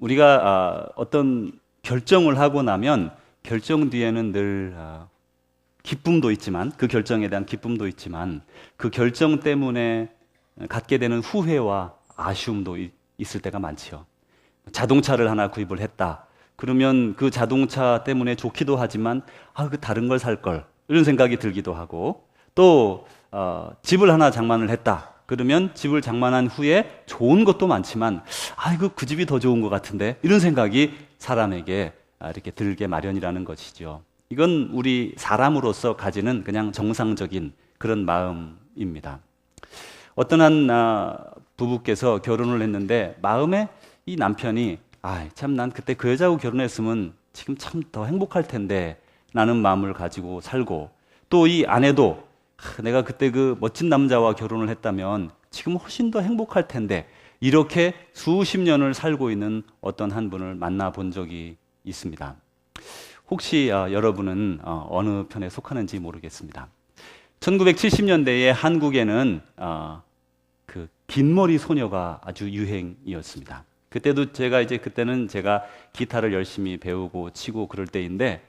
우리가 어떤 결정을 하고 나면 결정 뒤에는 늘 기쁨도 있지만, 그 결정에 대한 기쁨도 있지만, 그 결정 때문에 갖게 되는 후회와 아쉬움도 있을 때가 많지요. 자동차를 하나 구입을 했다. 그러면 그 자동차 때문에 좋기도 하지만 그 다른 걸 살 걸, 이런 생각이 들기도 하고, 또 집을 하나 장만을 했다. 그러면 집을 장만한 후에 좋은 것도 많지만 이거 그 집이 더 좋은 것 같은데, 이런 생각이 사람에게 이렇게 들게 마련이라는 것이죠. 이건 우리 사람으로서 가지는 그냥 정상적인 그런 마음입니다. 어떤 한 부부께서 결혼을 했는데 마음에 이 남편이 참 난 그때 그 여자하고 결혼했으면 지금 참 더 행복할 텐데 라는 마음을 가지고 살고, 또 이 아내도 내가 그때 그 멋진 남자와 결혼을 했다면 지금 훨씬 더 행복할 텐데, 이렇게 수십 년을 살고 있는 어떤 한 분을 만나본 적이 있습니다. 혹시 여러분은 어느 편에 속하는지 모르겠습니다. 1970년대에 한국에는 그 긴머리 소녀가 아주 유행이었습니다. 그때도 그때는 제가 기타를 열심히 배우고 치고 그럴 때인데,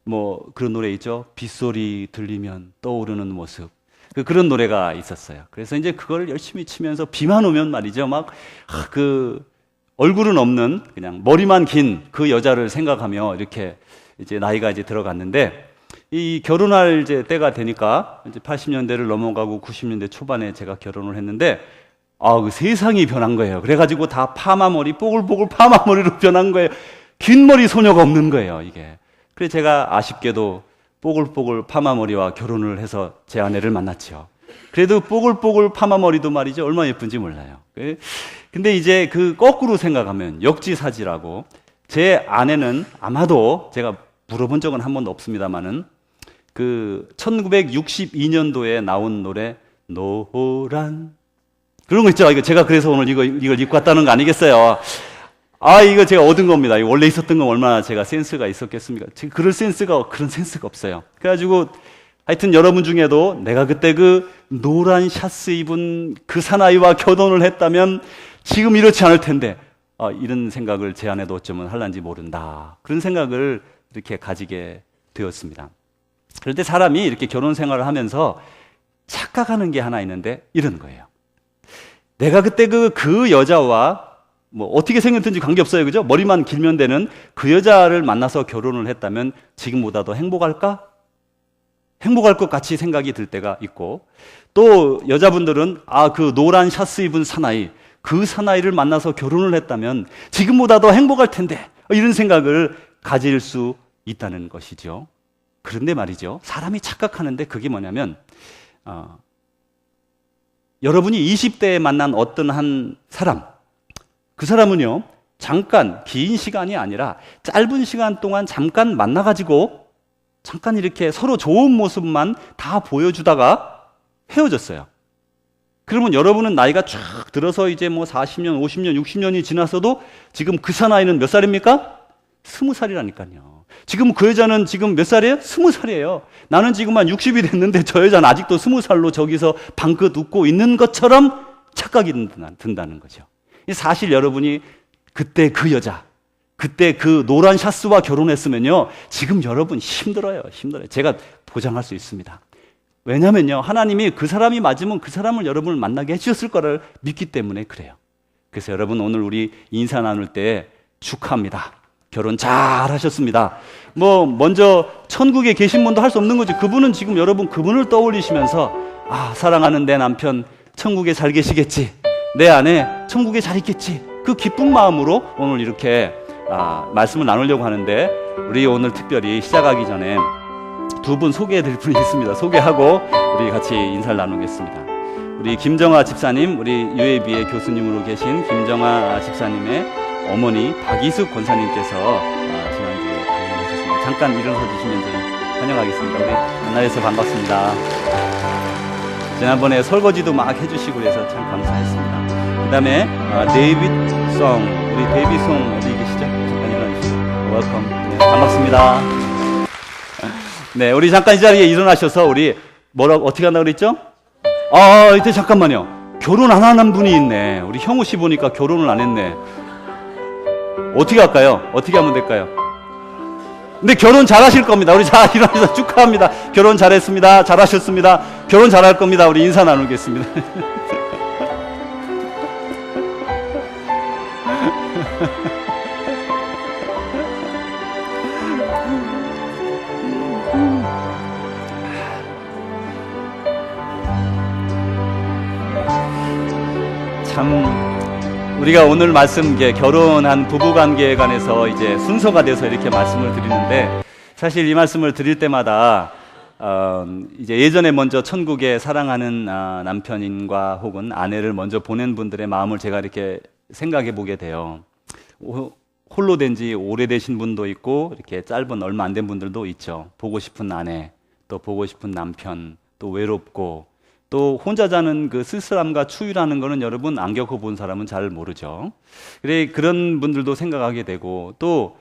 뭐 그런 노래 있죠. 빗소리 들리면 떠오르는 모습. 그런 노래가 있었어요. 그래서 이제 그걸 열심히 치면서 비만 오면 말이죠. 막 그 얼굴은 없는 그냥 머리만 긴 그 여자를 생각하며 이렇게 이제 나이가 이제 들어갔는데, 이 결혼할 이제 때가 되니까 이제 80년대를 넘어가고 90년대 초반에 제가 결혼을 했는데, 그 세상이 변한 거예요. 그래가지고 다 파마머리, 뽀글뽀글 파마머리로 변한 거예요. 긴 머리 소녀가 없는 거예요, 이게. 그래서 제가 아쉽게도 뽀글뽀글 파마머리와 결혼을 해서 제 아내를 만났죠. 그래도 뽀글뽀글 파마머리도 말이죠, 얼마나 예쁜지 몰라요. 근데 이제 그 거꾸로 생각하면 역지사지라고, 제 아내는 아마도 제가 물어본 적은 한 번도 없습니다만은 그 1962년도에 나온 노래 노란, 그런 거 있죠. 이거 제가 그래서 오늘 이걸 입고 왔다는 거 아니겠어요? 이거 제가 얻은 겁니다. 원래 있었던 건 얼마나 제가 센스가 있었겠습니까? 그런 센스가 없어요. 그래가지고 하여튼 여러분 중에도 내가 그때 그 노란 샤스 입은 그 사나이와 결혼을 했다면 지금 이렇지 않을 텐데, 이런 생각을 제 아내도 어쩌면 할란지 모른다. 그런 생각을 이렇게 가지게 되었습니다. 그런데 사람이 이렇게 결혼 생활을 하면서 착각하는 게 하나 있는데, 이런 거예요. 내가 그때 그 여자와 뭐 어떻게 생겼든지 관계없어요. 그죠? 머리만 길면 되는 그 여자를 만나서 결혼을 했다면 지금보다 더 행복할까? 행복할 것 같이 생각이 들 때가 있고, 또 여자분들은 그 노란 샤스 입은 사나이, 그 사나이를 만나서 결혼을 했다면 지금보다 더 행복할 텐데, 이런 생각을 가질 수 있다는 것이죠. 그런데 말이죠, 사람이 착각하는데 그게 뭐냐면, 여러분이 20대에 만난 어떤 한 사람, 그 사람은요, 잠깐 긴 시간이 아니라 짧은 시간 동안 잠깐 만나가지고 잠깐 이렇게 서로 좋은 모습만 다 보여주다가 헤어졌어요. 그러면 여러분은 나이가 쭉 들어서 이제 뭐 40년, 50년, 60년이 지났어도 지금 그 사나이는 몇 살입니까? 20살이라니까요. 지금 그 여자는 지금 몇 살이에요? 20살이에요. 나는 지금 한 60이 됐는데 저 여자는 아직도 20살로 저기서 방긋 웃고 있는 것처럼 착각이 든다는 거죠. 사실 여러분이 그때 그 여자, 그때 그 노란 샤스와 결혼했으면요, 지금 여러분 힘들어요. 제가 보장할 수 있습니다. 왜냐면요, 하나님이 그 사람이 맞으면 그 사람을 여러분을 만나게 해주셨을 거를 믿기 때문에 그래요. 그래서 여러분, 오늘 우리 인사 나눌 때 축하합니다. 결혼 잘 하셨습니다. 먼저 천국에 계신 분도 할 수 없는 거지. 그분은 지금 여러분 그분을 떠올리시면서 사랑하는 내 남편 천국에 잘 계시겠지, 내 아내 천국에 잘 있겠지, 그 기쁜 마음으로 오늘 이렇게 말씀을 나누려고 하는데, 우리 오늘 특별히 시작하기 전에 두 분 소개해 드릴 분이 있습니다. 소개하고 우리 같이 인사를 나누겠습니다. 우리 김정아 집사님, 우리 UAB의 교수님으로 계신 김정아 집사님의 어머니 박이숙 권사님께서 지난주에 방문하셨습니다. 잠깐 일어서 주시면 저희 환영하겠습니다. 우리 만나서 반갑습니다. 지난번에 설거지도 막 해주시고 그래서 참 감사했습니다. 그 다음에 데이빗송, 우리 데이빗송 어디 계시죠? 잠깐 일어나주시죠. 웰컴. 네, 반갑습니다. 네, 우리 잠깐 이 자리에 일어나셔서 우리 어떻게 한다고 그랬죠? 이때 잠깐만요. 결혼 안 하는 분이 있네. 우리 형우 씨 보니까 결혼을 안 했네. 어떻게 할까요? 어떻게 하면 될까요? 근데 결혼 잘하실 겁니다. 우리 자 일어나서 축하합니다. 결혼 잘했습니다. 잘하셨습니다. 결혼 잘할 겁니다. 우리 인사 나누겠습니다. 참 우리가 오늘 말씀 결혼한 부부관계에 관해서 이제 순서가 돼서 이렇게 말씀을 드리는데, 사실 이 말씀을 드릴 때마다 이제 예전에 먼저 천국에 사랑하는 남편인과 혹은 아내를 먼저 보낸 분들의 마음을 제가 이렇게 생각해 보게 돼요. 홀로 된 지 오래되신 분도 있고 이렇게 짧은 얼마 안 된 분들도 있죠. 보고 싶은 아내, 또 보고 싶은 남편, 또 외롭고 또 혼자 자는 그 쓸쓸함과 추위라는 거는 여러분 안 겪어본 사람은 잘 모르죠. 그래 그런 분들도 생각하게 되고, 또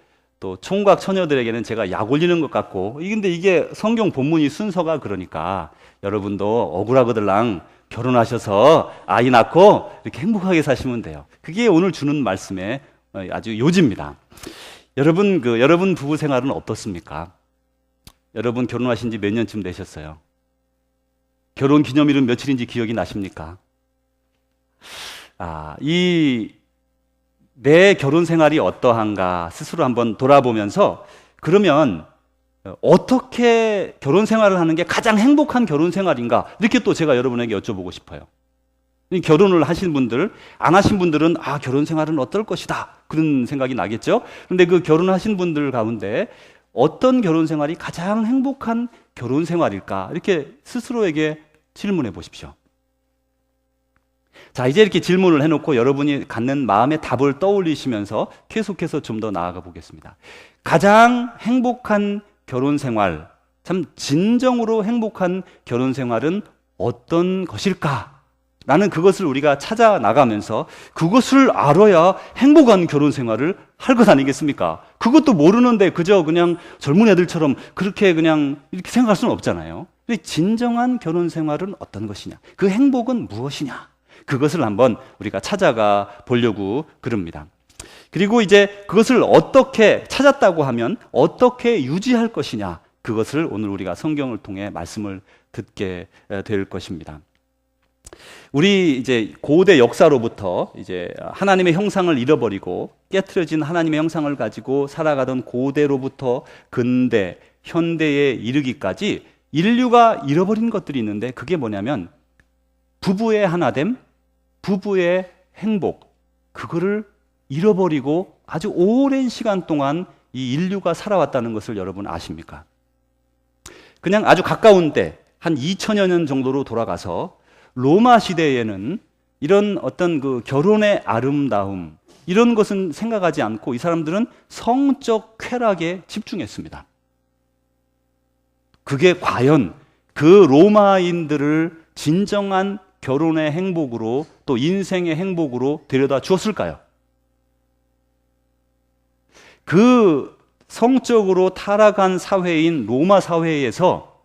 총각 처녀들에게는 제가 약 올리는 것 같고, 근데 이게 성경 본문이 순서가 그러니까 여러분도 억울하거들랑 결혼하셔서 아이 낳고 이렇게 행복하게 사시면 돼요. 그게 오늘 주는 말씀의 아주 요지입니다. 여러분 부부 생활은 어떻습니까? 여러분 결혼하신 지 몇 년쯤 되셨어요? 결혼 기념일은 며칠인지 기억이 나십니까? 내 결혼 생활이 어떠한가 스스로 한번 돌아보면서, 그러면 어떻게 결혼 생활을 하는 게 가장 행복한 결혼 생활인가? 이렇게 또 제가 여러분에게 여쭤보고 싶어요. 결혼을 하신 분들, 안 하신 분들은 결혼 생활은 어떨 것이다, 그런 생각이 나겠죠. 그런데 그 결혼하신 분들 가운데 어떤 결혼 생활이 가장 행복한 결혼 생활일까? 이렇게 스스로에게 질문해 보십시오. 자, 이제 이렇게 질문을 해놓고 여러분이 갖는 마음의 답을 떠올리시면서 계속해서 좀 더 나아가 보겠습니다. 가장 행복한 결혼 생활, 참 진정으로 행복한 결혼 생활은 어떤 것일까? 라는 그것을 우리가 찾아 나가면서 그것을 알아야 행복한 결혼 생활을 할 것 아니겠습니까? 그것도 모르는데 그저 그냥 젊은 애들처럼 그렇게 그냥 이렇게 생각할 수는 없잖아요. 진정한 결혼 생활은 어떤 것이냐? 그 행복은 무엇이냐? 그것을 한번 우리가 찾아가 보려고 그럽니다. 그리고 이제 그것을 어떻게 찾았다고 하면 어떻게 유지할 것이냐? 그것을 오늘 우리가 성경을 통해 말씀을 듣게 될 것입니다. 우리 이제 고대 역사로부터 이제 하나님의 형상을 잃어버리고 깨트려진 하나님의 형상을 가지고 살아가던 고대로부터 근대, 현대에 이르기까지 인류가 잃어버린 것들이 있는데, 그게 뭐냐면 부부의 하나됨, 부부의 행복, 그거를 잃어버리고 아주 오랜 시간 동안 이 인류가 살아왔다는 것을 여러분 아십니까? 그냥 아주 가까운 때, 한 2000여 년 정도로 돌아가서 로마 시대에는 이런 어떤 그 결혼의 아름다움, 이런 것은 생각하지 않고 이 사람들은 성적 쾌락에 집중했습니다. 그게 과연 그 로마인들을 진정한 결혼의 행복으로, 또 인생의 행복으로 데려다 주었을까요? 그 성적으로 타락한 사회인 로마 사회에서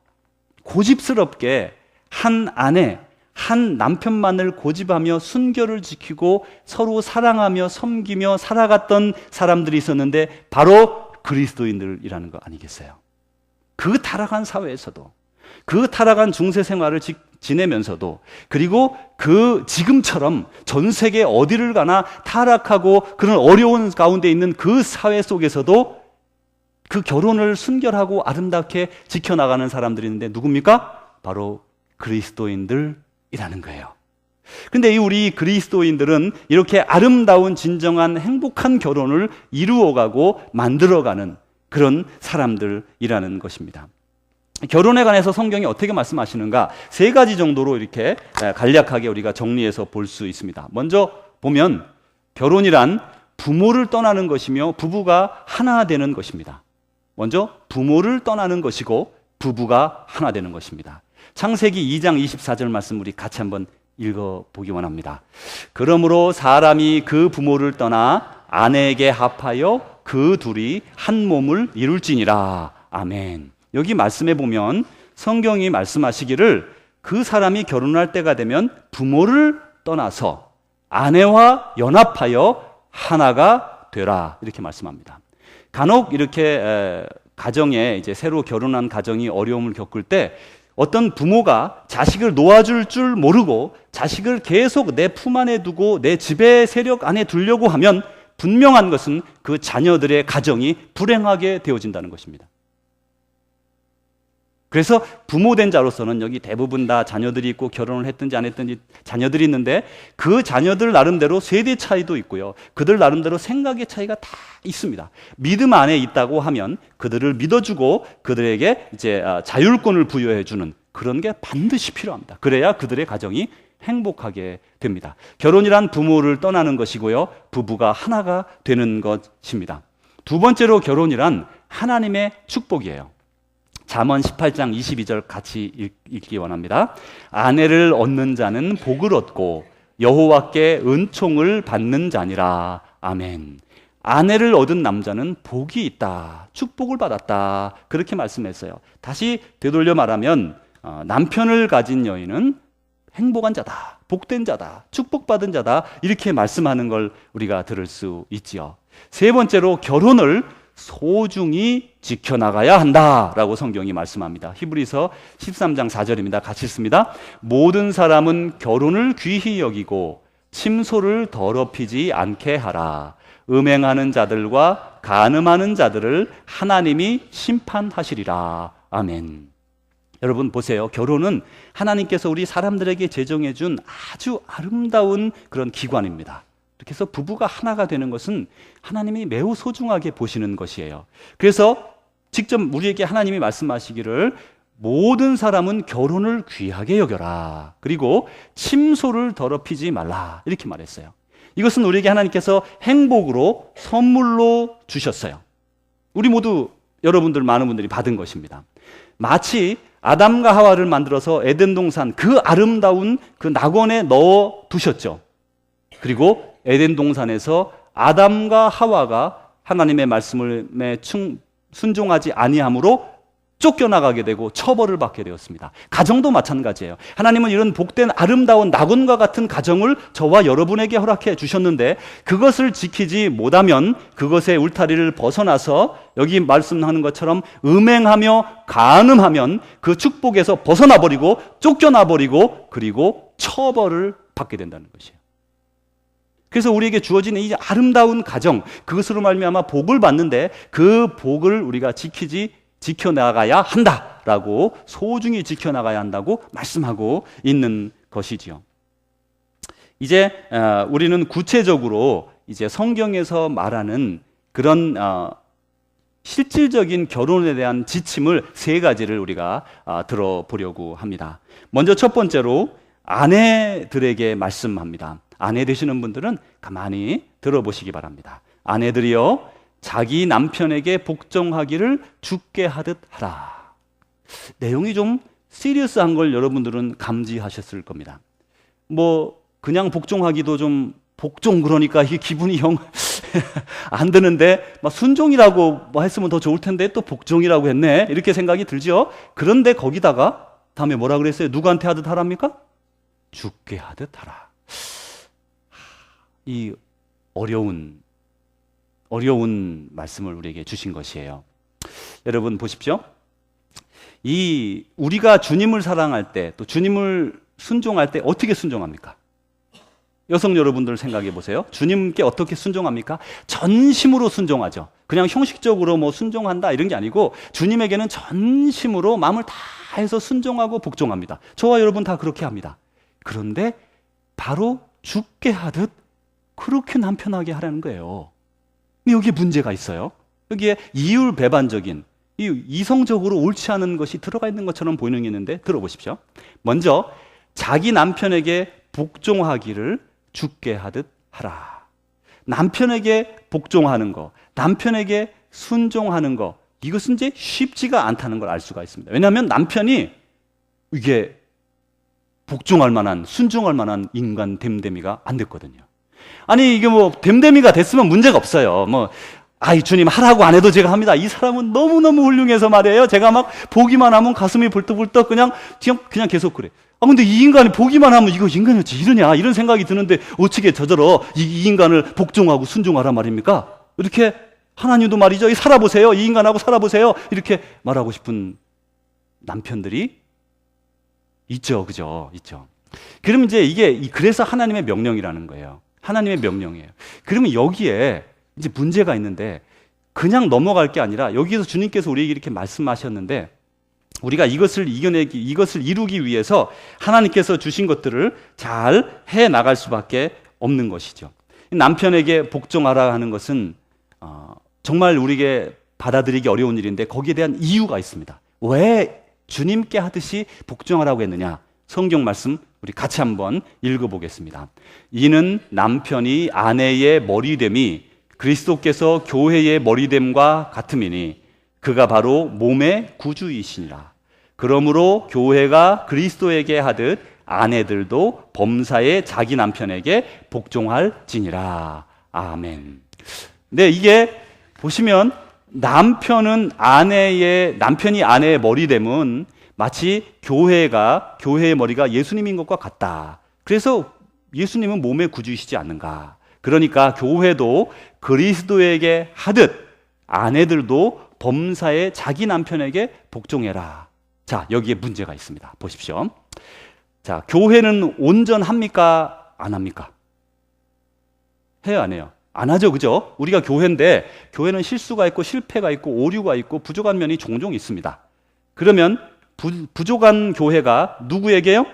고집스럽게 한 아내, 한 남편만을 고집하며 순결을 지키고 서로 사랑하며 섬기며 살아갔던 사람들이 있었는데, 바로 그리스도인들이라는 거 아니겠어요? 그 타락한 사회에서도, 그 타락한 중세 생활을 지내면서도, 그리고 그 지금처럼 전 세계 어디를 가나 타락하고 그런 어려운 가운데 있는 그 사회 속에서도 그 결혼을 순결하고 아름답게 지켜나가는 사람들이 있는데 누굽니까? 바로 그리스도인들이라는 거예요. 근데 우리 그리스도인들은 이렇게 아름다운 진정한 행복한 결혼을 이루어가고 만들어가는 그런 사람들이라는 것입니다. 결혼에 관해서 성경이 어떻게 말씀하시는가, 세 가지 정도로 이렇게 간략하게 우리가 정리해서 볼 수 있습니다. 먼저 보면 결혼이란 부모를 떠나는 것이며 부부가 하나 되는 것입니다. 먼저 부모를 떠나는 것이고 부부가 하나 되는 것입니다. 창세기 2장 24절 말씀 우리 같이 한번 읽어보기 원합니다. 그러므로 사람이 그 부모를 떠나 아내에게 합하여 그 둘이 한 몸을 이룰지니라. 아멘. 여기 말씀해 보면 성경이 말씀하시기를 그 사람이 결혼할 때가 되면 부모를 떠나서 아내와 연합하여 하나가 되라 이렇게 말씀합니다. 간혹 이렇게 가정에 이제 새로 결혼한 가정이 어려움을 겪을 때 어떤 부모가 자식을 놓아줄 줄 모르고 자식을 계속 내 품 안에 두고 내 지배 세력 안에 두려고 하면 분명한 것은 그 자녀들의 가정이 불행하게 되어진다는 것입니다. 그래서 부모된 자로서는 여기 대부분 다 자녀들이 있고 결혼을 했든지 안 했든지 자녀들이 있는데 그 자녀들 나름대로 세대 차이도 있고요. 그들 나름대로 생각의 차이가 다 있습니다. 믿음 안에 있다고 하면 그들을 믿어주고 그들에게 이제 자율권을 부여해주는 그런 게 반드시 필요합니다. 그래야 그들의 가정이 행복하게 됩니다. 결혼이란 부모를 떠나는 것이고요. 부부가 하나가 되는 것입니다. 두 번째로 결혼이란 하나님의 축복이에요. 잠언 18장 22절 같이 읽기 원합니다. 아내를 얻는 자는 복을 얻고 여호와께 은총을 받는 자니라. 아멘. 아내를 얻은 남자는 복이 있다. 축복을 받았다. 그렇게 말씀했어요. 다시 되돌려 말하면 남편을 가진 여인은 행복한 자다. 복된 자다. 축복받은 자다. 이렇게 말씀하는 걸 우리가 들을 수 있지요. 세 번째로 결혼을 소중히 지켜나가야 한다라고 성경이 말씀합니다. 히브리서 13장 4절입니다. 같이 읽습니다. 모든 사람은 결혼을 귀히 여기고 침소를 더럽히지 않게 하라. 음행하는 자들과 간음하는 자들을 하나님이 심판하시리라. 아멘. 여러분 보세요. 결혼은 하나님께서 우리 사람들에게 제정해 준 아주 아름다운 그런 기관입니다. 이렇게 해서 부부가 하나가 되는 것은 하나님이 매우 소중하게 보시는 것이에요. 그래서 직접 우리에게 하나님이 말씀하시기를 모든 사람은 결혼을 귀하게 여겨라. 그리고 침소를 더럽히지 말라. 이렇게 말했어요. 이것은 우리에게 하나님께서 행복으로 선물로 주셨어요. 우리 모두 여러분들 많은 분들이 받은 것입니다. 마치 아담과 하와를 만들어서 에덴 동산 그 아름다운 그 낙원에 넣어 두셨죠. 그리고 에덴 동산에서 아담과 하와가 하나님의 말씀을 순종하지 아니함으로 쫓겨나가게 되고 처벌을 받게 되었습니다. 가정도 마찬가지예요. 하나님은 이런 복된 아름다운 낙원과 같은 가정을 저와 여러분에게 허락해 주셨는데 그것을 지키지 못하면 그것의 울타리를 벗어나서 여기 말씀하는 것처럼 음행하며 간음하면 그 축복에서 벗어나 버리고 쫓겨나 버리고 그리고 처벌을 받게 된다는 것이에요. 그래서 우리에게 주어진 이 아름다운 가정, 그것으로 말미암아 복을 받는데 그 복을 우리가 지켜나가야 한다라고 소중히 지켜나가야 한다고 말씀하고 있는 것이지요. 이제 우리는 구체적으로 이제 성경에서 말하는 그런 실질적인 결혼에 대한 지침을 세 가지를 우리가 들어보려고 합니다. 먼저 첫 번째로 아내들에게 말씀합니다. 아내 되시는 분들은 가만히 들어보시기 바랍니다. 아내들이여 자기 남편에게 복종하기를 주께 하듯 하라. 내용이 좀 시리어스한 걸 여러분들은 감지하셨을 겁니다. 뭐 그냥 복종하기도 좀 복종 그러니까 이게 기분이 영 안 드는데 막 순종이라고 뭐 했으면 더 좋을 텐데 또 복종이라고 했네 이렇게 생각이 들죠. 그런데 거기다가 다음에 뭐라 그랬어요? 누구한테 하듯 하랍니까? 주께 하듯 하라. 이 어려운 말씀을 우리에게 주신 것이에요. 여러분 보십시오. 이 우리가 주님을 사랑할 때 또 주님을 순종할 때 어떻게 순종합니까? 여성 여러분들 생각해 보세요. 주님께 어떻게 순종합니까? 전심으로 순종하죠. 그냥 형식적으로 뭐 순종한다 이런 게 아니고 주님에게는 전심으로 마음을 다해서 순종하고 복종합니다. 저와 여러분 다 그렇게 합니다. 그런데 바로 죽게 하듯 그렇게 남편하게 하라는 거예요. 근데 여기에 문제가 있어요. 여기에 이율배반적인 이성적으로 옳지 않은 것이 들어가 있는 것처럼 보이는 게 있는데 들어보십시오. 먼저 자기 남편에게 복종하기를 주께 하듯 하라. 남편에게 복종하는 거, 남편에게 순종하는 거, 이것은 이제 쉽지가 않다는 걸 알 수가 있습니다. 왜냐하면 남편이 이게 복종할 만한, 순종할 만한 인간 됨됨이가 안 됐거든요. 아니 이게 뭐 됨됨이가 됐으면 문제가 없어요. 뭐 아이 주님 하라고 안 해도 제가 합니다. 이 사람은 너무너무 훌륭해서 말이에요. 제가 막 보기만 하면 가슴이 벌떡벌떡 그냥 계속 그래. 아 근데 이 인간이 보기만 하면 이거 인간이 어찌 이러냐 이런 생각이 드는데 어떻게 저절로 이 인간을 복종하고 순종하란 말입니까? 이렇게 하나님도 말이죠. 이 살아보세요. 이 인간하고 살아보세요. 이렇게 말하고 싶은 남편들이 있죠. 그죠? 있죠. 그럼 이제 이게 그래서 하나님의 명령이라는 거예요. 하나님의 명령이에요. 그러면 여기에 이제 문제가 있는데 그냥 넘어갈 게 아니라 여기서 주님께서 우리에게 이렇게 말씀하셨는데 우리가 이것을 이겨내기, 이것을 이루기 위해서 하나님께서 주신 것들을 잘 해 나갈 수밖에 없는 것이죠. 남편에게 복종하라 하는 것은 정말 우리에게 받아들이기 어려운 일인데 거기에 대한 이유가 있습니다. 왜 주님께 하듯이 복종하라고 했느냐? 성경 말씀 우리 같이 한번 읽어보겠습니다. 이는 남편이 아내의 머리됨이 그리스도께서 교회의 머리됨과 같음이니 그가 바로 몸의 구주이시니라. 그러므로 교회가 그리스도에게 하듯 아내들도 범사에 자기 남편에게 복종할지니라. 아멘. 네, 이게 보시면 남편이 아내의 머리됨은 마치 교회의 머리가 예수님인 것과 같다. 그래서 예수님은 몸의 구주이시지 않는가. 그러니까 교회도 그리스도에게 하듯 아내들도 범사에 자기 남편에게 복종해라. 자, 여기에 문제가 있습니다. 보십시오. 자, 교회는 온전합니까? 안 합니까? 해요, 안 해요? 안 하죠, 그죠? 우리가 교회인데 교회는 실수가 있고 실패가 있고 오류가 있고 부족한 면이 종종 있습니다. 그러면 부족한 교회가 누구에게요?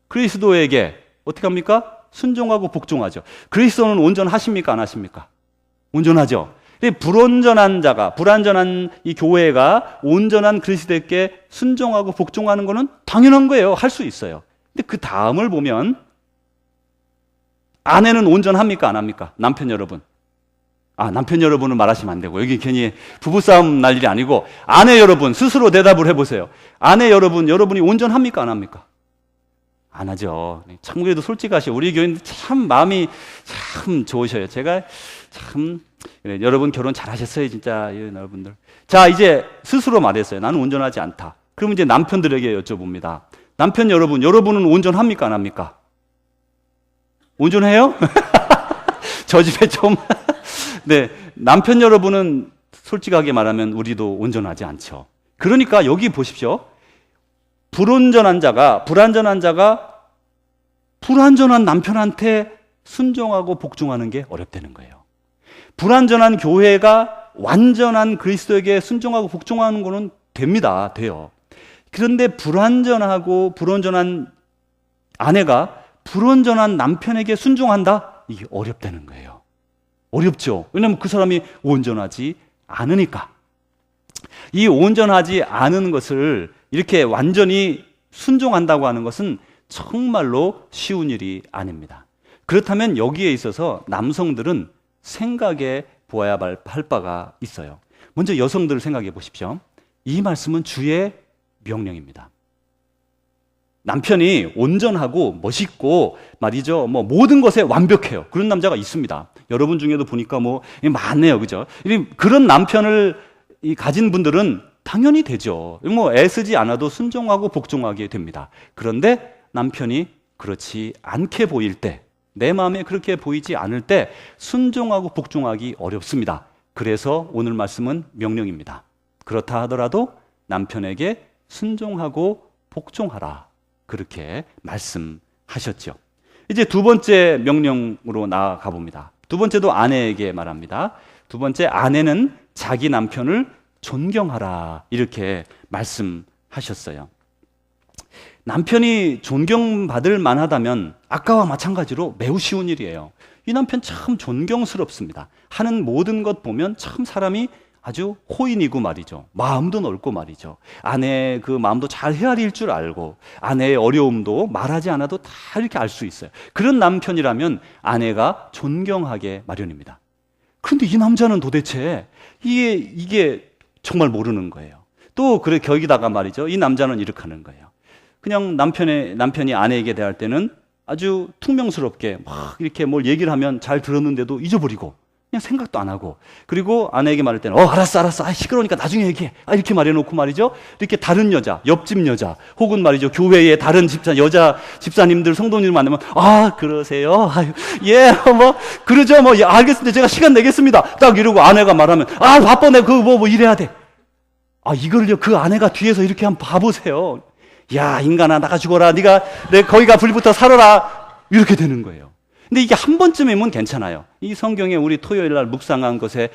그리스도에게 어떻게 합니까? 순종하고 복종하죠. 그리스도는 온전하십니까? 안 하십니까? 온전하죠. 불완전한 이 교회가 온전한 그리스도께 순종하고 복종하는 것은 당연한 거예요. 할 수 있어요. 근데 그 다음을 보면 아내는 온전합니까? 안 합니까? 남편 여러분. 남편 여러분은 말하시면 안 되고 여기 괜히 부부싸움 날 일이 아니고 아내 여러분 스스로 대답을 해보세요. 아내 여러분이 온전합니까? 안 합니까? 안 하죠. 참고로 솔직하시 우리 교인들 참 마음이 참 좋으셔요. 제가 참 여러분 결혼 잘하셨어요. 진짜 여러분들. 자, 이제 스스로 말했어요. 나는 온전하지 않다. 그럼 이제 남편들에게 여쭤봅니다. 남편 여러분은 온전합니까? 안 합니까? 온전해요? 저 집에 좀 네, 남편 여러분은 솔직하게 말하면 우리도 온전하지 않죠. 그러니까 여기 보십시오. 불완전한 자가 불완전한 남편한테 순종하고 복종하는 게 어렵다는 거예요. 불완전한 교회가 완전한 그리스도에게 순종하고 복종하는 거는 됩니다. 돼요. 그런데 불완전한 아내가 불완전한 남편에게 순종한다? 이게 어렵다는 거예요. 어렵죠. 왜냐하면 그 사람이 온전하지 않으니까. 이 온전하지 않은 것을 이렇게 완전히 순종한다고 하는 것은 정말로 쉬운 일이 아닙니다. 그렇다면 여기에 있어서 남성들은 생각해 보아야 할 바가 있어요. 먼저 여성들을 생각해 보십시오. 이 말씀은 주의 명령입니다. 남편이 온전하고 멋있고 말이죠. 모든 것에 완벽해요. 그런 남자가 있습니다. 여러분 중에도 보니까 많네요. 그죠? 그런 남편을 가진 분들은 당연히 되죠. 애쓰지 않아도 순종하고 복종하게 됩니다. 그런데 남편이 그렇지 않게 보일 때, 내 마음에 그렇게 보이지 않을 때 순종하고 복종하기 어렵습니다. 그래서 오늘 말씀은 명령입니다. 그렇다 하더라도 남편에게 순종하고 복종하라. 그렇게 말씀하셨죠. 이제 두 번째 명령으로 나아가 봅니다. 두 번째도 아내에게 말합니다. 두 번째, 아내는 자기 남편을 존경하라. 이렇게 말씀하셨어요. 남편이 존경받을 만하다면 아까와 마찬가지로 매우 쉬운 일이에요. 이 남편 참 존경스럽습니다. 하는 모든 것 보면 참 사람이 아주 호인이고 말이죠. 마음도 넓고 말이죠. 아내의 그 마음도 잘 헤아릴 줄 알고 아내의 어려움도 말하지 않아도 다 이렇게 알 수 있어요. 그런 남편이라면 아내가 존경하게 마련입니다. 그런데 이 남자는 도대체 이게 정말 모르는 거예요. 또 거기다가 말이죠. 이 남자는 이렇게 하는 거예요. 그냥 남편이 아내에게 대할 때는 아주 퉁명스럽게 막 이렇게 뭘 얘기를 하면 잘 들었는데도 잊어버리고 그냥 생각도 안 하고, 그리고 아내에게 말할 때는 알았어 시끄러우니까 나중에 얘기해 이렇게 말해놓고 말이죠, 이렇게 다른 여자, 옆집 여자 혹은 말이죠 교회의 다른 여자 집사님들 성도님들 만나면 그러세요? 예 뭐 그러죠, 뭐 알겠습니다, 제가 시간 내겠습니다 딱 이러고, 아내가 말하면 바빠 내가 뭐 이래야 돼. 이걸요 그 아내가 뒤에서 이렇게 한번 봐보세요. 야 인간아 나가 죽어라, 네가 거기 가 불부터 살아라, 이렇게 되는 거예요. 근데 이게 한 번쯤이면 괜찮아요. 이 성경에 우리 토요일 날 묵상한 것에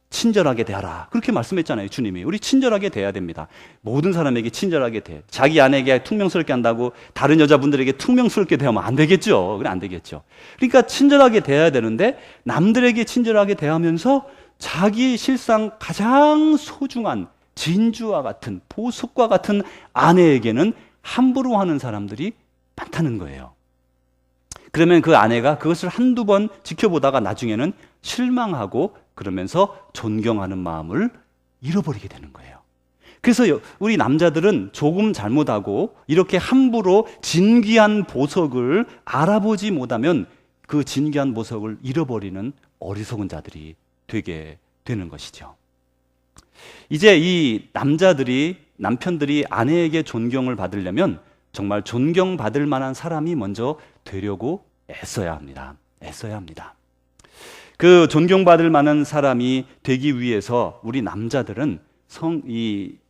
친절하게 대하라 그렇게 말씀했잖아요. 주님이 우리 친절하게 대해야 됩니다. 모든 사람에게 친절하게 대. 자기 아내에게 퉁명스럽게 한다고 다른 여자분들에게 퉁명스럽게 대하면 안 되겠죠. 그래 안 되겠죠. 그러니까 친절하게 대해야 되는데, 남들에게 친절하게 대하면서 자기 실상 가장 소중한 진주와 같은, 보석과 같은 아내에게는 함부로 하는 사람들이 많다는 거예요. 그러면 그 아내가 그것을 한두 번 지켜보다가 나중에는 실망하고 그러면서 존경하는 마음을 잃어버리게 되는 거예요. 그래서 우리 남자들은 조금 잘못하고 이렇게 함부로 진귀한 보석을 알아보지 못하면 그 진귀한 보석을 잃어버리는 어리석은 자들이 되게 되는 것이죠. 이제 이 남편들이 아내에게 존경을 받으려면 정말 존경받을 만한 사람이 먼저 되려고 애써야 합니다. 그 존경받을 만한 사람이 되기 위해서 우리 남자들은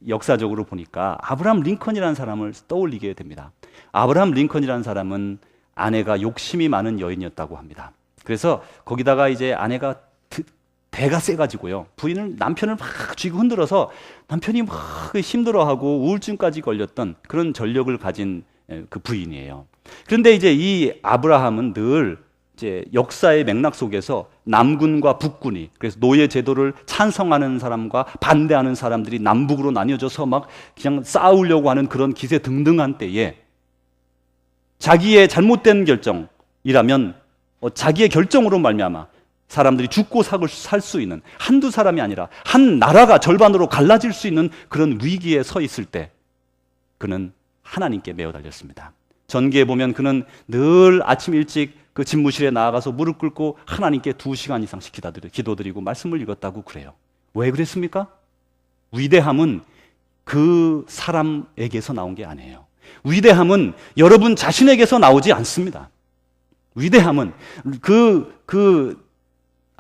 역사적으로 보니까 아브라함 링컨이라는 사람을 떠올리게 됩니다. 아브라함 링컨이라는 사람은 아내가 욕심이 많은 여인이었다고 합니다. 그래서 거기다가 이제 아내가 대가 세가지고요, 남편을 막 쥐고 흔들어서 남편이 막 힘들어하고 우울증까지 걸렸던 그런 전력을 가진 그 부인이에요. 그런데 이제 이 아브라함은 늘 이제 역사의 맥락 속에서 남군과 북군이, 그래서 노예 제도를 찬성하는 사람과 반대하는 사람들이 남북으로 나뉘어져서 막 그냥 싸우려고 하는 그런 기세등등한 때에 자기의 잘못된 결정이라면 자기의 결정으로 말미암아 사람들이 죽고 살 수 있는, 한두 사람이 아니라 한 나라가 절반으로 갈라질 수 있는 그런 위기에 서 있을 때 그는 하나님께 매어 달렸습니다. 전기에 보면 그는 늘 아침 일찍 그 집무실에 나아가서 무릎 꿇고 하나님께 2시간 이상씩 기도드리고 말씀을 읽었다고 그래요. 왜 그랬습니까? 위대함은 그 사람에게서 나온 게 아니에요. 위대함은 여러분 자신에게서 나오지 않습니다. 위대함은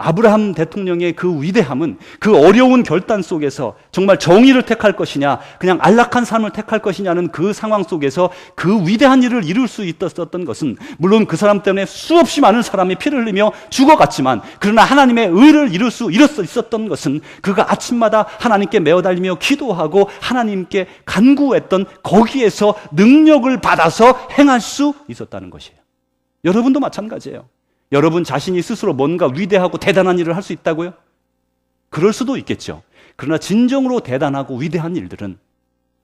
아브라함 대통령의 그 위대함은 그 어려운 결단 속에서 정말 정의를 택할 것이냐, 그냥 안락한 삶을 택할 것이냐는 그 상황 속에서 그 위대한 일을 이룰 수 있었던 것은, 물론 그 사람 때문에 수없이 많은 사람이 피를 흘리며 죽어갔지만, 그러나 하나님의 의를 이룰 수 있었던 것은 그가 아침마다 하나님께 매어 달리며 기도하고 하나님께 간구했던 거기에서 능력을 받아서 행할 수 있었다는 것이에요. 여러분도 마찬가지예요. 여러분 자신이 스스로 뭔가 위대하고 대단한 일을 할 수 있다고요? 그럴 수도 있겠죠. 그러나 진정으로 대단하고 위대한 일들은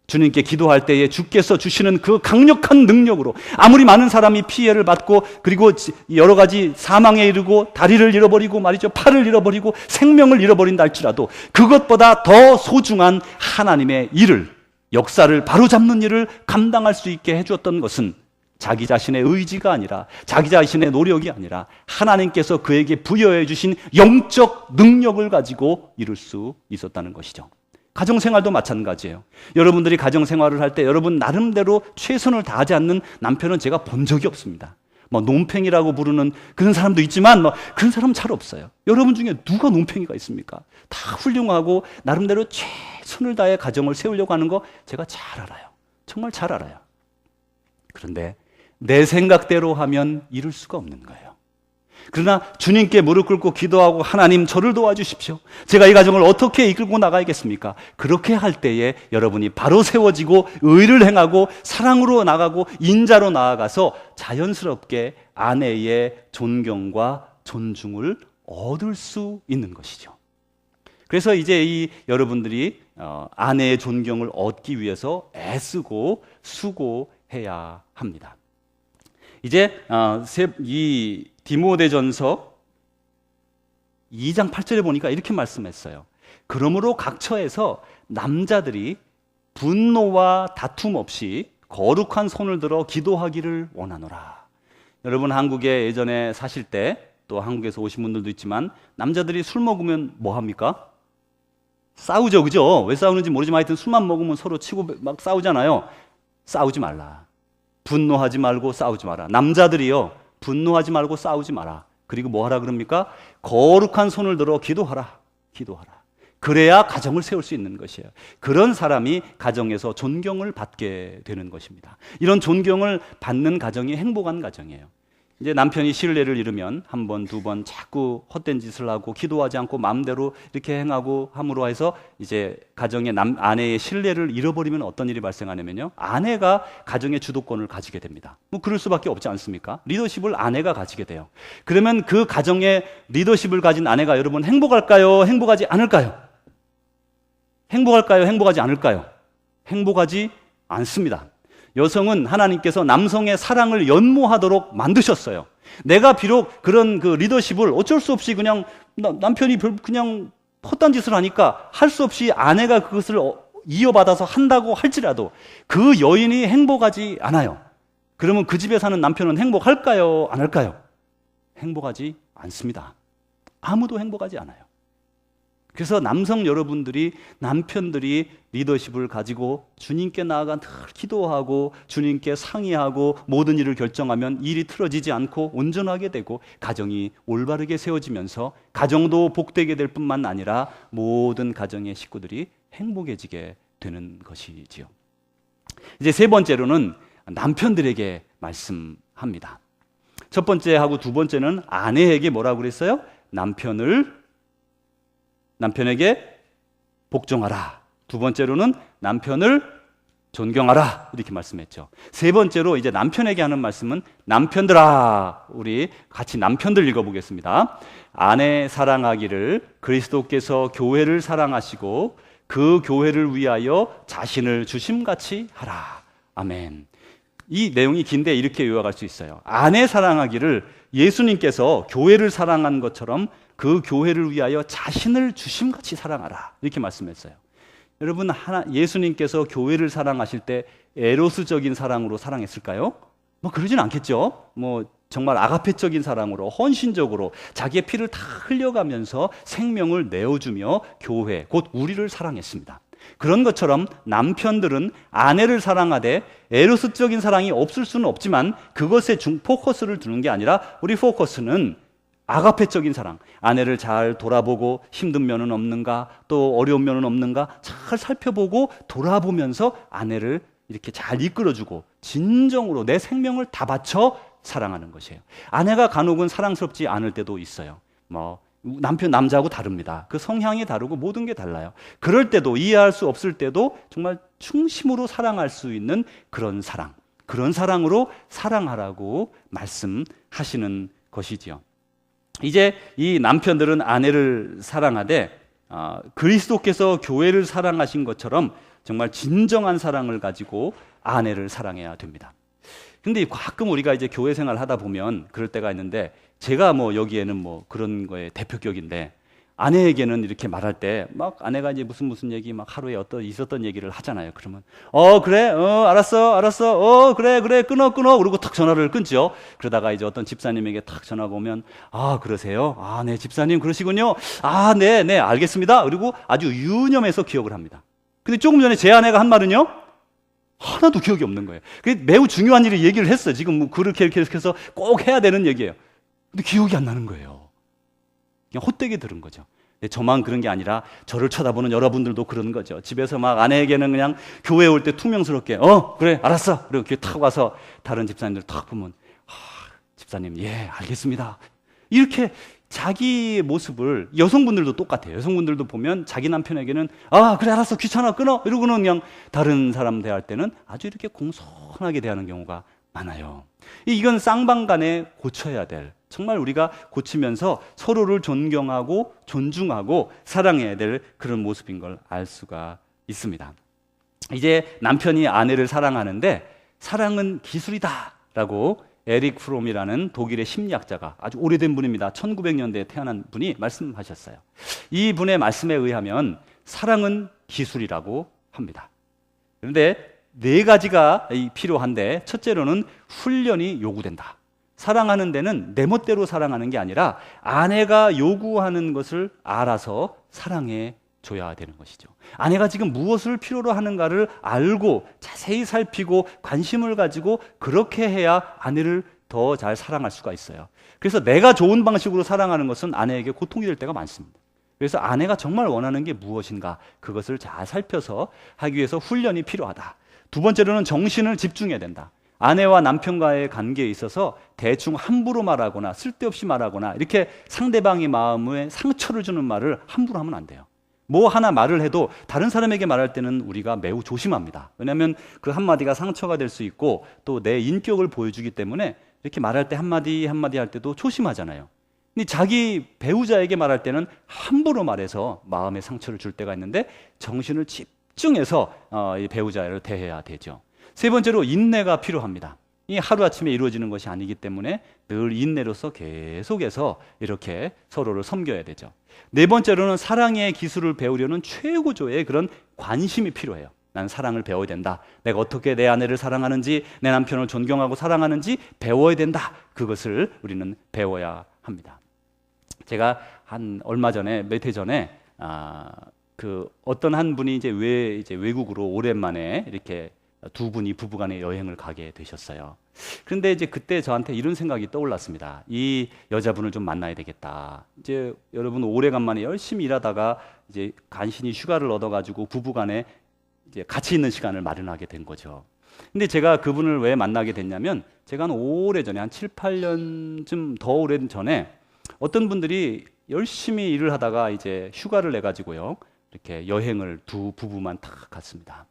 주님께 기도할 때에 주께서 주시는 그 강력한 능력으로, 아무리 많은 사람이 피해를 받고 그리고 여러 가지 사망에 이르고 다리를 잃어버리고 말이죠, 팔을 잃어버리고 생명을 잃어버린다 할지라도 그것보다 더 소중한 하나님의 일을, 역사를 바로잡는 일을 감당할 수 있게 해주었던 것은 자기 자신의 의지가 아니라, 자기 자신의 노력이 아니라 하나님께서 그에게 부여해 주신 영적 능력을 가지고 이룰 수 있었다는 것이죠. 가정생활도 마찬가지예요. 여러분들이 가정생활을 할 때 여러분 나름대로 최선을 다하지 않는 남편은 제가 본 적이 없습니다. 논팽이라고 부르는 그런 사람도 있지만 그런 사람은 잘 없어요. 여러분 중에 누가 논팽이가 있습니까? 다 훌륭하고 나름대로 최선을 다해 가정을 세우려고 하는 거 제가 잘 알아요. 정말 잘 알아요. 그런데 내 생각대로 하면 이룰 수가 없는 거예요. 그러나 주님께 무릎 꿇고 기도하고, 하나님 저를 도와주십시오, 제가 이 가정을 어떻게 이끌고 나가야겠습니까? 그렇게 할 때에 여러분이 바로 세워지고 의를 행하고 사랑으로 나가고 인자로 나아가서 자연스럽게 아내의 존경과 존중을 얻을 수 있는 것이죠. 그래서 이제 여러분들이 아내의 존경을 얻기 위해서 애쓰고 수고해야 합니다. 이제 이 디모데전서 2장 8절에 보니까 이렇게 말씀했어요. 그러므로 각 처에서 남자들이 분노와 다툼 없이 거룩한 손을 들어 기도하기를 원하노라. 여러분 한국에 예전에 사실 때 또 한국에서 오신 분들도 있지만 남자들이 술 먹으면 뭐 합니까? 싸우죠, 그죠? 왜 싸우는지 모르지만 하여튼 술만 먹으면 서로 치고 막 싸우잖아요. 싸우지 말라. 분노하지 말고 싸우지 마라. 남자들이요, 분노하지 말고 싸우지 마라. 그리고 뭐 하라 그럽니까? 거룩한 손을 들어 기도하라. 기도하라. 그래야 가정을 세울 수 있는 것이에요. 그런 사람이 가정에서 존경을 받게 되는 것입니다. 이런 존경을 받는 가정이 행복한 가정이에요. 이제 남편이 신뢰를 잃으면 한 번, 두 번 자꾸 헛된 짓을 하고 기도하지 않고 마음대로 이렇게 행하고 함으로 해서 이제 가정의 아내의 신뢰를 잃어버리면 어떤 일이 발생하냐면요, 아내가 가정의 주도권을 가지게 됩니다. 뭐 그럴 수밖에 없지 않습니까? 리더십을 아내가 가지게 돼요. 그러면 그 가정의 리더십을 가진 아내가 여러분 행복할까요? 행복하지 않을까요? 행복할까요? 행복하지 않을까요? 행복하지 않습니다. 여성은 하나님께서 남성의 사랑을 연모하도록 만드셨어요. 내가 비록 그런 그 리더십을 어쩔 수 없이 그냥 남편이 그냥 헛된 짓을 하니까 할 수 없이 아내가 그것을 이어받아서 한다고 할지라도 그 여인이 행복하지 않아요. 그러면 그 집에 사는 남편은 행복할까요? 안 할까요? 행복하지 않습니다. 아무도 행복하지 않아요. 그래서 남성 여러분들이, 남편들이 리더십을 가지고 주님께 나아가 늘 기도하고 주님께 상의하고 모든 일을 결정하면 일이 틀어지지 않고 온전하게 되고 가정이 올바르게 세워지면서 가정도 복되게 될 뿐만 아니라 모든 가정의 식구들이 행복해지게 되는 것이지요. 이제 세 번째로는 남편들에게 말씀합니다. 첫 번째하고 두 번째는 아내에게 뭐라고 그랬어요? 남편에게 복종하라. 두 번째로는 남편을 존경하라. 이렇게 말씀했죠. 세 번째로 이제 남편에게 하는 말씀은 남편들아. 우리 같이 남편들 읽어보겠습니다. 아내 사랑하기를 그리스도께서 교회를 사랑하시고 그 교회를 위하여 자신을 주심같이 하라. 아멘. 이 내용이 긴데 이렇게 요약할 수 있어요. 아내 사랑하기를 예수님께서 교회를 사랑한 것처럼 그 교회를 위하여 자신을 주심같이 사랑하라. 이렇게 말씀했어요. 여러분, 예수님께서 교회를 사랑하실 때 에로스적인 사랑으로 사랑했을까요? 뭐 그러진 않겠죠. 뭐 정말 아가페적인 사랑으로 헌신적으로 자기의 피를 다 흘려가면서 생명을 내어주며 교회, 곧 우리를 사랑했습니다. 그런 것처럼 남편들은 아내를 사랑하되 에로스적인 사랑이 없을 수는 없지만 그것에 포커스를 두는 게 아니라 우리 포커스는 아가페적인 사랑, 아내를 잘 돌아보고 힘든 면은 없는가, 또 어려운 면은 없는가 잘 살펴보고 돌아보면서 아내를 이렇게 잘 이끌어주고 진정으로 내 생명을 다 바쳐 사랑하는 것이에요. 아내가 간혹은 사랑스럽지 않을 때도 있어요. 남자하고 다릅니다. 그 성향이 다르고 모든 게 달라요. 그럴 때도, 이해할 수 없을 때도 정말 충심으로 사랑할 수 있는 그런 사랑, 그런 사랑으로 사랑하라고 말씀하시는 것이지요. 이제 이 남편들은 아내를 사랑하되 그리스도께서 교회를 사랑하신 것처럼 정말 진정한 사랑을 가지고 아내를 사랑해야 됩니다. 근데 가끔 우리가 이제 교회 생활을 하다 보면 그럴 때가 있는데, 제가 여기에는 그런 거에 대표격인데, 아내에게는 이렇게 말할 때 막 아내가 이제 무슨 얘기 막 하루에 있었던 얘기를 하잖아요. 그러면 그래, 알았어, 그래, 끊어 그러고 탁 전화를 끊죠. 그러다가 이제 어떤 집사님에게 탁 전화가 오면 그러세요? 네, 집사님 그러시군요. 네, 알겠습니다. 그리고 아주 유념해서 기억을 합니다. 근데 조금 전에 제 아내가 한 말은요, 하나도 기억이 없는 거예요. 그게 매우 중요한 일을 얘기를 했어요. 지금 그렇게 해서 꼭 해야 되는 얘기예요. 근데 기억이 안 나는 거예요. 그냥 헛되게 들은 거죠. 저만 그런 게 아니라 저를 쳐다보는 여러분들도 그런 거죠. 집에서 막 아내에게는 그냥 교회 올 때 투명스럽게 그래 알았어. 그리고 이렇게 탁 와서 다른 집사님들 탁 보면 집사님 예 알겠습니다. 이렇게 자기 모습을, 여성분들도 똑같아요. 여성분들도 보면 자기 남편에게는 그래 알았어 귀찮아 끊어 이러고는 그냥 다른 사람 대할 때는 아주 이렇게 공손하게 대하는 경우가 많아요. 이건 쌍방간에 고쳐야 될, 정말 우리가 고치면서 서로를 존경하고 존중하고 사랑해야 될 그런 모습인 걸 알 수가 있습니다. 이제 남편이 아내를 사랑하는데 사랑은 기술이다라고 에릭 프롬이라는 독일의 심리학자가, 아주 오래된 분입니다. 1900년대에 태어난 분이 말씀하셨어요. 이 분의 말씀에 의하면 사랑은 기술이라고 합니다. 그런데 네 가지가 필요한데, 첫째로는 훈련이 요구된다. 사랑하는 데는 내 멋대로 사랑하는 게 아니라 아내가 요구하는 것을 알아서 사랑해 줘야 되는 것이죠. 아내가 지금 무엇을 필요로 하는가를 알고 자세히 살피고 관심을 가지고 그렇게 해야 아내를 더 잘 사랑할 수가 있어요. 그래서 내가 좋은 방식으로 사랑하는 것은 아내에게 고통이 될 때가 많습니다. 그래서 아내가 정말 원하는 게 무엇인가 그것을 잘 살펴서 하기 위해서 훈련이 필요하다. 두 번째로는 정신을 집중해야 된다. 아내와 남편과의 관계에 있어서 대충 함부로 말하거나 쓸데없이 말하거나 이렇게 상대방의 마음에 상처를 주는 말을 함부로 하면 안 돼요. 뭐 하나 말을 해도 다른 사람에게 말할 때는 우리가 매우 조심합니다. 왜냐하면 그 한마디가 상처가 될 수 있고 또 내 인격을 보여주기 때문에 이렇게 말할 때 한마디 한마디 할 때도 조심하잖아요. 근데 자기 배우자에게 말할 때는 함부로 말해서 마음에 상처를 줄 때가 있는데 정신을 집중해서 이 배우자를 대해야 되죠. 세 번째로 인내가 필요합니다. 이 하루아침에 이루어지는 것이 아니기 때문에 늘 인내로서 계속해서 이렇게 서로를 섬겨야 되죠. 네 번째로는 사랑의 기술을 배우려는 최고조의 그런 관심이 필요해요. 난 사랑을 배워야 된다. 내가 어떻게 내 아내를 사랑하는지, 내 남편을 존경하고 사랑하는지 배워야 된다. 그것을 우리는 배워야 합니다. 제가 얼마 전에, 몇 해 전에, 어떤 한 분이 이제 외국으로 오랜만에 이렇게 두 분이 부부간에 여행을 가게 되셨어요. 그런데 이제 그때 저한테 이런 생각이 떠올랐습니다. 이 여자분을 좀 만나야 되겠다. 이제 여러분 오래간만에 열심히 일하다가 이제 간신히 휴가를 얻어가지고 부부간에 이제 같이 있는 시간을 마련하게 된 거죠. 근데 제가 그분을 왜 만나게 됐냐면 제가 한 오래전에 한 7, 8년쯤 더 오랜 전에 어떤 분들이 열심히 일을 하다가 이제 휴가를 내 가지고요. 이렇게 여행을 두 부부만 딱 갔습니다.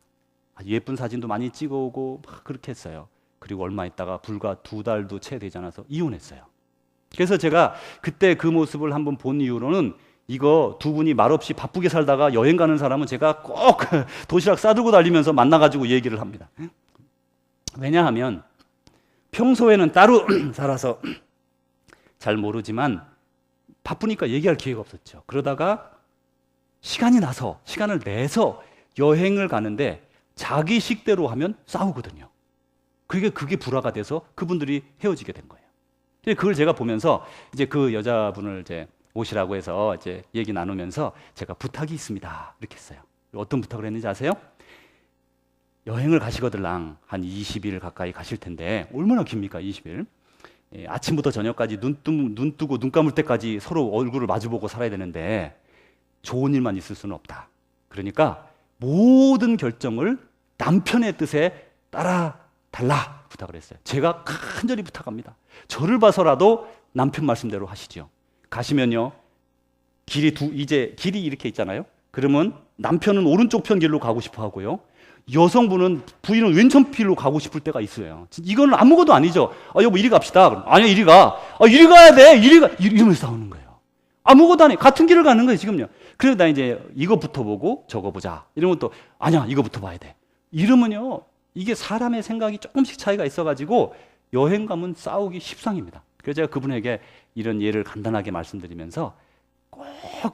예쁜 사진도 많이 찍어오고 막 그렇게 했어요. 그리고 얼마 있다가 불과 2달도 채 되지 않아서 이혼했어요. 그래서 제가 그때 그 모습을 한번 본 이후로는 이거 두 분이 말없이 바쁘게 살다가 여행 가는 사람은 제가 꼭 도시락 싸들고 달리면서 만나가지고 얘기를 합니다. 왜냐하면 평소에는 따로 살아서 잘 모르지만 바쁘니까 얘기할 기회가 없었죠. 그러다가 시간을 내서 여행을 가는데 자기 식대로 하면 싸우거든요. 그게 불화가 돼서 그분들이 헤어지게 된 거예요. 그걸 제가 보면서 이제 그 여자분을 이제 오시라고 해서 이제 얘기 나누면서 제가 부탁이 있습니다. 이렇게 했어요. 어떤 부탁을 했는지 아세요? 여행을 가시거들랑 한 20일 가까이 가실 텐데 얼마나 깁니까 20일? 아침부터 저녁까지 눈 뜨고 눈 감을 때까지 서로 얼굴을 마주보고 살아야 되는데 좋은 일만 있을 수는 없다. 그러니까 모든 결정을 남편의 뜻에 따라 달라 부탁을 했어요. 제가 간절히 부탁합니다. 저를 봐서라도 남편 말씀대로 하시죠. 가시면요 길이 이렇게 있잖아요. 그러면 남편은 오른쪽 편 길로 가고 싶어 하고요. 부인은 왼쪽 길로 가고 싶을 때가 있어요. 이건 아무것도 아니죠. 여보 이리 갑시다. 그럼, 아니야 이리 가. 이리 가야 돼. 이러면서 싸우는 거예요. 아무것도 아니에요. 같은 길을 가는 거예요 지금요. 그래서 나 이제 이거부터 보고 저거 보자. 이러면 또 아니야 이거부터 봐야 돼. 이러면요 이게 사람의 생각이 조금씩 차이가 있어가지고 여행 가면 싸우기 십상입니다. 그래서 제가 그분에게 이런 예를 간단하게 말씀드리면서 꼭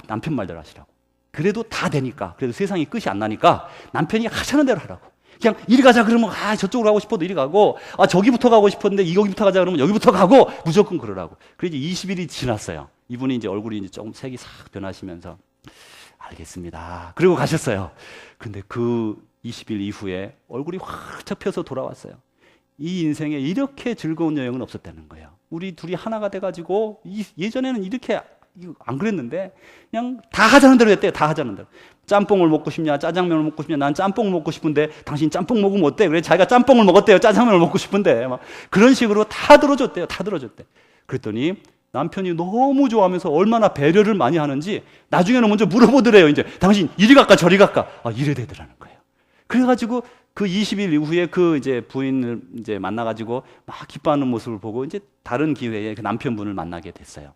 남편 말대로 하시라고. 그래도 다 되니까, 그래도 세상이 끝이 안 나니까 남편이 하자는 대로 하라고. 그냥 이리 가자 그러면 저쪽으로 가고 싶어도 이리 가고, 저기부터 가고 싶었는데 여기부터 가자 그러면 여기부터 가고, 무조건 그러라고. 그래서 20일이 지났어요. 이분이 이제 얼굴이 이제 조금 색이 싹 변하시면서 알겠습니다. 그리고 가셨어요. 근데 그 20일 이후에 얼굴이 확 접혀서 돌아왔어요. 이 인생에 이렇게 즐거운 여행은 없었다는 거예요. 우리 둘이 하나가 돼가지고 예전에는 이렇게 안 그랬는데 그냥 다 하자는 대로 했대요. 다 하자는 대로. 짬뽕을 먹고 싶냐, 짜장면을 먹고 싶냐, 난 짬뽕 먹고 싶은데 당신 짬뽕 먹으면 어때? 그래 자기가 짬뽕을 먹었대요. 짜장면을 먹고 싶은데 막 그런 식으로 다 들어줬대요. 다 들어줬대. 그랬더니 남편이 너무 좋아하면서 얼마나 배려를 많이 하는지 나중에는 먼저 물어보더래요. 이제 당신 이리 갈까 저리 갈까? 이래 되더라는 거예요. 그래가지고 그 20일 이후에 그 이제 부인을 이제 만나가지고 막 기뻐하는 모습을 보고 이제 다른 기회에 그 남편분을 만나게 됐어요.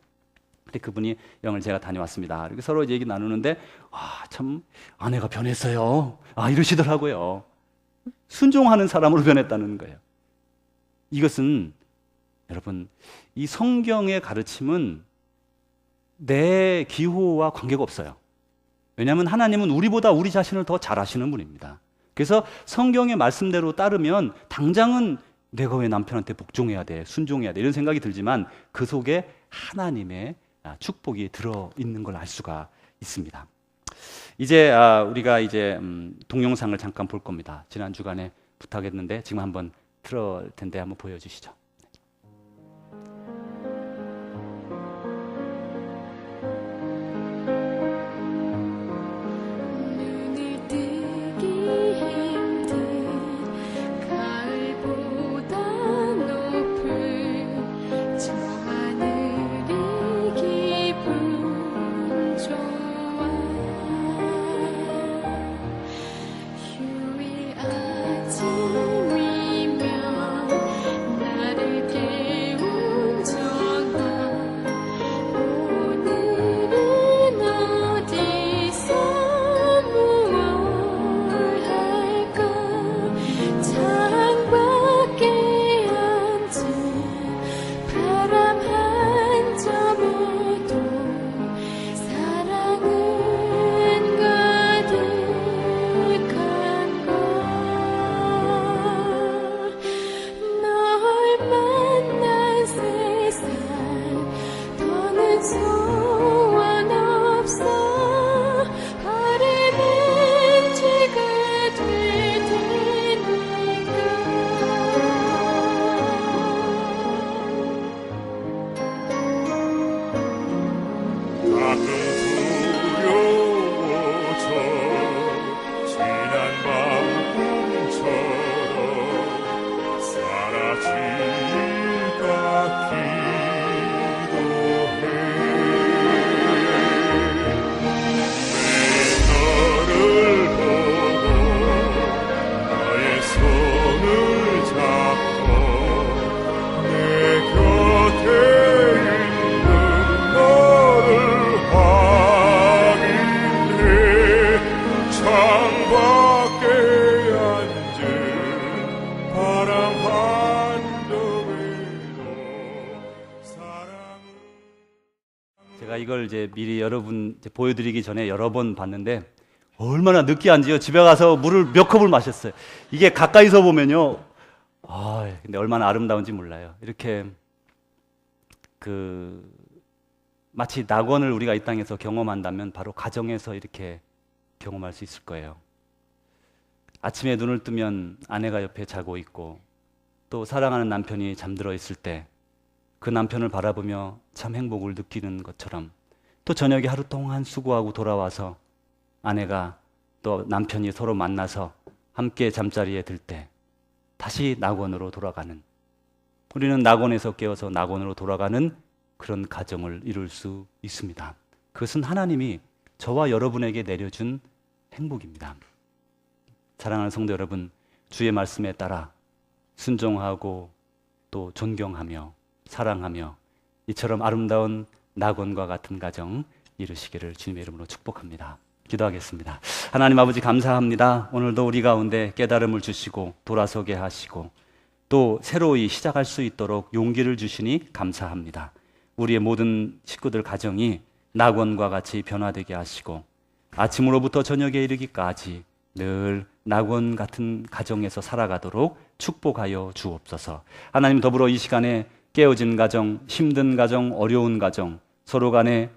근데 그분이 영을 제가 다녀왔습니다. 이렇게 서로 얘기 나누는데 참 아내가 변했어요. 이러시더라고요. 순종하는 사람으로 변했다는 거예요. 이것은 여러분 이 성경의 가르침은 내 기호와 관계가 없어요. 왜냐하면 하나님은 우리보다 우리 자신을 더 잘 아시는 분입니다. 그래서 성경의 말씀대로 따르면 당장은 내가 왜 남편한테 복종해야 돼, 순종해야 돼, 이런 생각이 들지만 그 속에 하나님의 축복이 들어있는 걸 알 수가 있습니다. 이제 우리가 이제 동영상을 잠깐 볼 겁니다. 지난 주간에 부탁했는데 지금 한번 틀을 텐데 한번 보여주시죠. 제가 이걸 이제 미리 여러분 보여드리기 전에 여러 번 봤는데 얼마나 느끼한지요. 집에 가서 물을 몇 컵을 마셨어요. 이게 가까이서 보면요, 근데 얼마나 아름다운지 몰라요. 이렇게 마치 낙원을 우리가 이 땅에서 경험한다면 바로 가정에서 이렇게 경험할 수 있을 거예요. 아침에 눈을 뜨면 아내가 옆에 자고 있고, 또 사랑하는 남편이 잠들어 있을 때 그 남편을 바라보며 참 행복을 느끼는 것처럼, 또 저녁에 하루 동안 수고하고 돌아와서 아내가 또 남편이 서로 만나서 함께 잠자리에 들 때 다시 낙원으로 돌아가는, 우리는 낙원에서 깨어서 낙원으로 돌아가는 그런 가정을 이룰 수 있습니다. 그것은 하나님이 저와 여러분에게 내려준 행복입니다. 사랑하는 성도 여러분, 주의 말씀에 따라 순종하고 또 존경하며 사랑하며 이처럼 아름다운 낙원과 같은 가정 이루시기를 주님의 이름으로 축복합니다. 기도하겠습니다. 하나님 아버지, 감사합니다. 오늘도 우리 가운데 깨달음을 주시고 돌아서게 하시고 또 새로이 시작할 수 있도록 용기를 주시니 감사합니다. 우리의 모든 식구들 가정이 낙원과 같이 변화되게 하시고 아침으로부터 저녁에 이르기까지 늘 낙원 같은 가정에서 살아가도록 축복하여 주옵소서. 하나님, 더불어 이 시간에 깨어진 가정, 힘든 가정, 어려운 가정, 서로 간에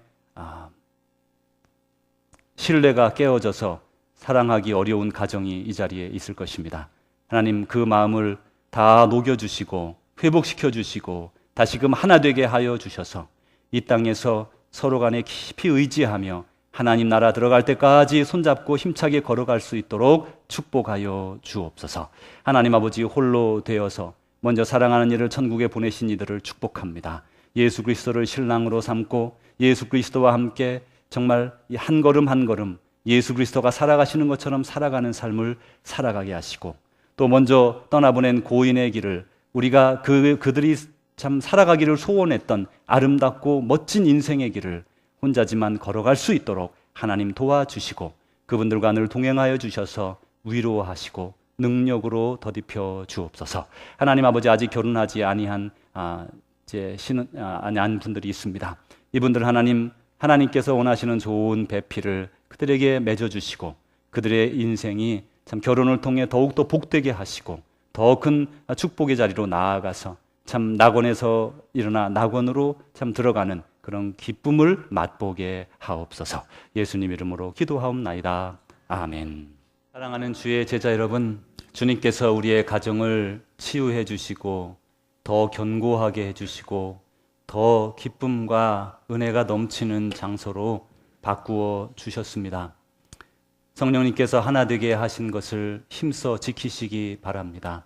신뢰가 깨어져서 사랑하기 어려운 가정이 이 자리에 있을 것입니다. 하나님, 그 마음을 다 녹여주시고 회복시켜주시고 다시금 하나 되게 하여 주셔서 이 땅에서 서로 간에 깊이 의지하며 하나님 나라 들어갈 때까지 손잡고 힘차게 걸어갈 수 있도록 축복하여 주옵소서. 하나님 아버지, 홀로 되어서 먼저 사랑하는 이를 천국에 보내신 이들을 축복합니다. 예수 그리스도를 신랑으로 삼고 예수 그리스도와 함께 정말 이 한 걸음 한 걸음 예수 그리스도가 살아가시는 것처럼 살아가는 삶을 살아가게 하시고, 또 먼저 떠나보낸 고인의 길을 우리가 그들이 참 살아가기를 소원했던 아름답고 멋진 인생의 길을 혼자지만 걸어갈 수 있도록 하나님 도와주시고 그분들과 늘 동행하여 주셔서 위로하시고 능력으로 더딥혀 주옵소서. 하나님 아버지, 아직 결혼하지 아니한 아니한 분들이 있습니다. 이분들 하나님께서 원하시는 좋은 배필을 그들에게 맺어주시고 그들의 인생이 참 결혼을 통해 더욱더 복되게 하시고 더 큰 축복의 자리로 나아가서 참 낙원에서 일어나 낙원으로 참 들어가는 그런 기쁨을 맛보게 하옵소서. 예수님 이름으로 기도하옵나이다. 아멘. 사랑하는 주의 제자 여러분, 주님께서 우리의 가정을 치유해 주시고 더 견고하게 해 주시고 더 기쁨과 은혜가 넘치는 장소로 바꾸어 주셨습니다. 성령님께서 하나 되게 하신 것을 힘써 지키시기 바랍니다.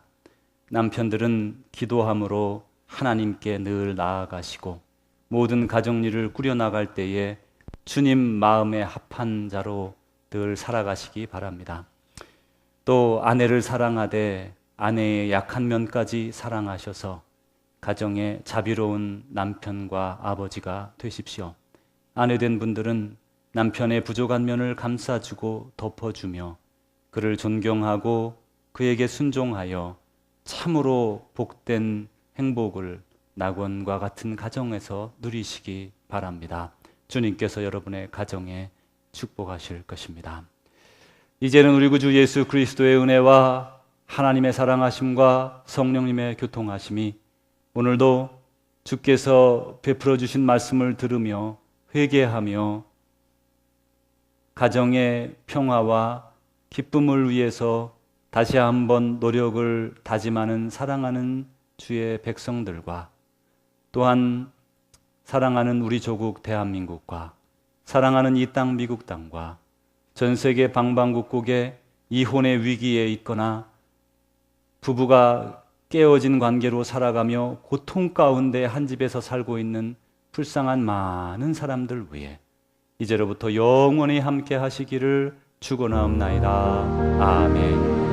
남편들은 기도함으로 하나님께 늘 나아가시고 모든 가정일을 꾸려나갈 때에 주님 마음에 합한 자로 늘 살아가시기 바랍니다. 또 아내를 사랑하되 아내의 약한 면까지 사랑하셔서 가정에 자비로운 남편과 아버지가 되십시오. 아내된 분들은 남편의 부족한 면을 감싸주고 덮어주며 그를 존경하고 그에게 순종하여 참으로 복된 행복을 낙원과 같은 가정에서 누리시기 바랍니다. 주님께서 여러분의 가정에 축복하실 것입니다. 이제는 우리 구주 예수 그리스도의 은혜와 하나님의 사랑하심과 성령님의 교통하심이 오늘도 주께서 베풀어 주신 말씀을 들으며 회개하며 가정의 평화와 기쁨을 위해서 다시 한번 노력을 다짐하는 사랑하는 주의 백성들과 또한 사랑하는 우리 조국 대한민국과 사랑하는 이 땅 미국 땅과 전 세계 방방곡곡에 이혼의 위기에 있거나 부부가 깨어진 관계로 살아가며 고통 가운데 한 집에서 살고 있는 불쌍한 많은 사람들 위해 이제로부터 영원히 함께 하시기를 축원하옵나이다. 아멘.